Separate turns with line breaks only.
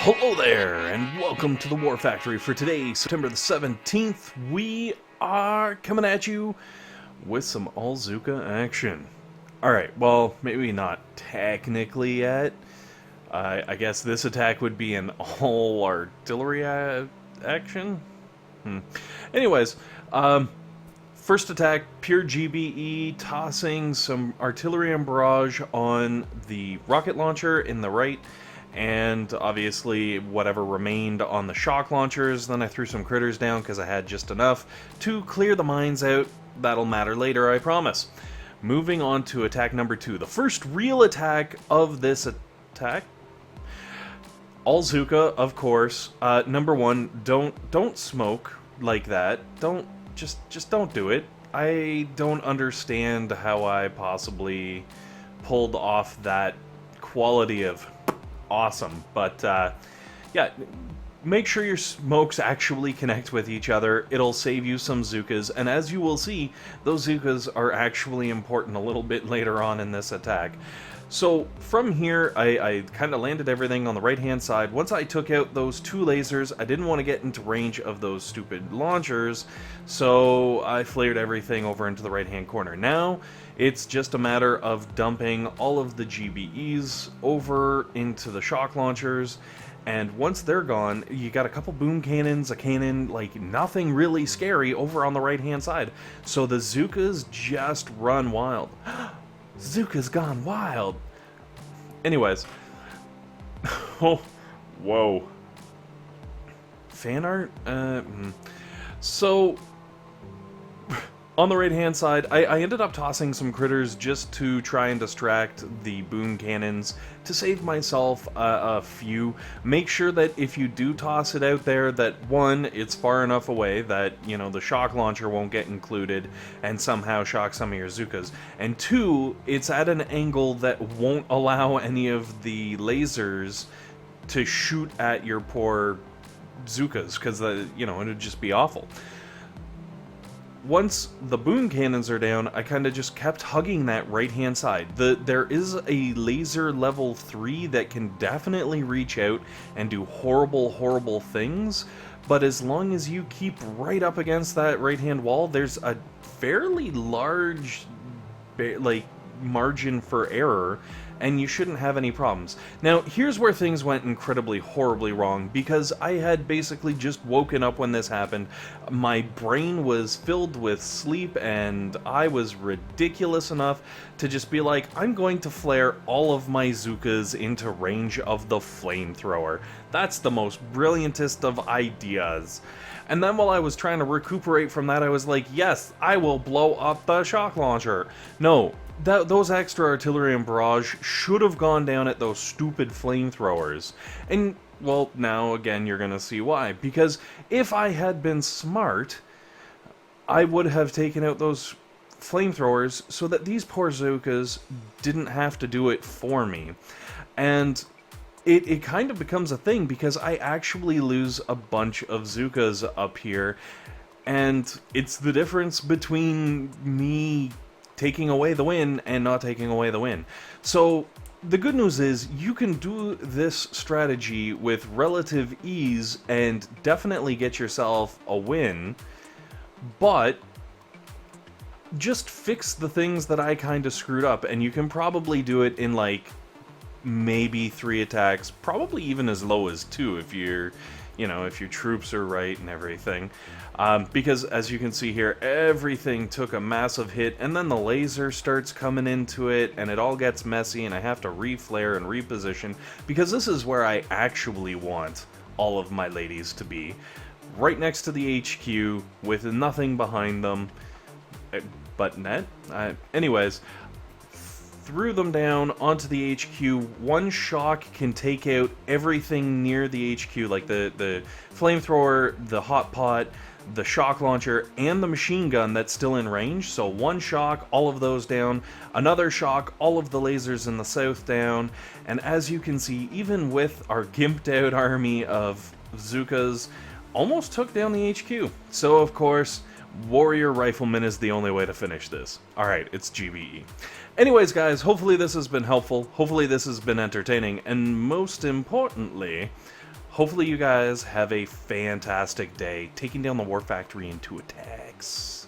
Hello there, and welcome to the War Factory. For today, September the 17th, we are coming at you with some all Zooka action. Alright, well, maybe not technically yet. I guess this attack would be an all artillery action? Anyways, first attack, pure GBE, tossing some artillery and barrage on the rocket launcher in the right, and obviously whatever remained on the shock launchers. Then I threw some critters down because I had just enough to clear the mines out. That'll matter later, I promise. Moving on to attack number 2, the first real attack of this attack. All Zooka, of course. Number 1, don't smoke like that. Just don't do it. I don't understand how I possibly pulled off that quality of awesome, but yeah, make sure your smokes actually connect with each other. It'll save you some Zookas, and as you will see, those Zookas are actually important a little bit later on in this attack. So from here, I kind of landed everything on the right-hand side. Once I took out those 2 lasers, I didn't want to get into range of those stupid launchers, so I flared everything over into the right-hand corner. Now, it's just a matter of dumping all of the GBEs over into the shock launchers, and once they're gone, you got a couple boom cannons, a cannon, like nothing really scary over on the right-hand side. So the Zookas just run wild. Zooka's gone wild. Anyways. Oh, whoa. Fan art? So, on the right-hand side, I ended up tossing some critters just to try and distract the boom cannons to save myself a few. Make sure that if you do toss it out there, that 1, it's far enough away that, you know, the shock launcher won't get included and somehow shock some of your Zookas. And 2, it's at an angle that won't allow any of the lasers to shoot at your poor Zookas, because, you know, it'd just be awful. Once the boom cannons are down, I kind of just kept hugging that right-hand side. There is a laser level 3 that can definitely reach out and do horrible, horrible things, but as long as you keep right up against that right-hand wall, there's a fairly large, like, margin for error, and you shouldn't have any problems. Now, here's where things went incredibly horribly wrong, because I had basically just woken up when this happened. My brain was filled with sleep, and I was ridiculous enough to just be like, I'm going to flare all of my Zookas into range of the flamethrower. That's the most brilliantest of ideas. And then while I was trying to recuperate from that, I was like, yes, I will blow up the shock launcher. No, those extra artillery and barrage should have gone down at those stupid flamethrowers. And, well, now again you're gonna see why. Because if I had been smart, I would have taken out those flamethrowers so that these poor Zookas didn't have to do it for me. And it kind of becomes a thing, because I actually lose a bunch of Zookas up here, and it's the difference between me taking away the win and not taking away the win. So the good news is you can do this strategy with relative ease and definitely get yourself a win, but just fix the things that I kind of screwed up, and you can probably do it in like maybe 3 attacks, probably even as low as 2 if you're, you know, if your troops are right and everything. Because as you can see here, everything took a massive hit, and then the laser starts coming into it, and it all gets messy, and I have to reflare and reposition, because this is where I actually want all of my ladies to be. Right next to the HQ, with nothing behind them, but net? Anyways, threw them down onto the HQ. 1 shock can take out everything near the HQ, like the flamethrower, the hot pot, the shock launcher, and the machine gun that's still in range. So 1 shock, all of those down. Another shock, all of the lasers in the south down. And as you can see, even with our gimped out army of Zookas, almost took down the HQ. So of course, Warrior Rifleman is the only way to finish this. Alright, it's GBE. Anyways, guys, hopefully this has been helpful. Hopefully this has been entertaining. And most importantly, Hopefully you guys have a fantastic day, taking down the War Factory in 2 attacks.